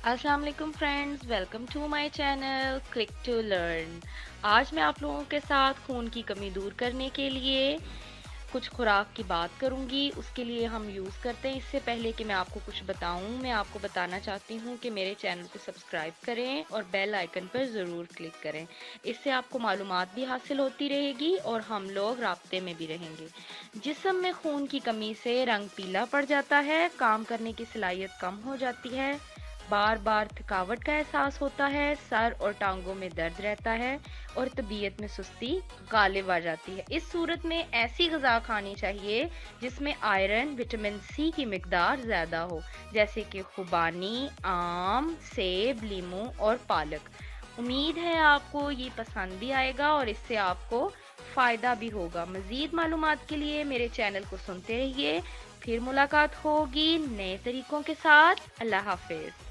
अस्सलाम वालेकुम friends, welcome to my channel click to learn. आज मैं आप लोगों के साथ खून की कमी दूर करने के लिए कुछ खुराक की बात करूंगी। उसके लिए हम यूज़ करते हैं। इससे पहले कि मैं आपको कुछ बताऊं, मैं आपको बताना चाहती हूं कि मेरे चैनल को सब्सक्राइब करें और बेल आइकन पर ज़रूर क्लिक करें। इससे आपको मालूमात भी हासिल होती रहेगी और हम लोग राब्ते में भी रहेंगे। जिस्म में खून की कमी से रंग पीला पड़ जाता है, काम करने की सलाहियत कम हो जाती है, बार बार थकावट का एहसास होता है, सर और टांगों में दर्द रहता है और तबीयत में सुस्ती गालिब आ जाती है। इस सूरत में ऐसी ग़िज़ा खानी चाहिए जिसमें आयरन, विटामिन सी की मिकदार ज़्यादा हो, जैसे कि खुबानी, आम, सेब, लीमू और पालक। उम्मीद है आपको ये पसंद भी आएगा और इससे आपको फ़ायदा भी होगा। मज़ीद मालूमात के लिए मेरे चैनल को सुनते रहिए। फिर मुलाकात होगी नए तरीकों के साथ। अल्लाह हाफ़िज़।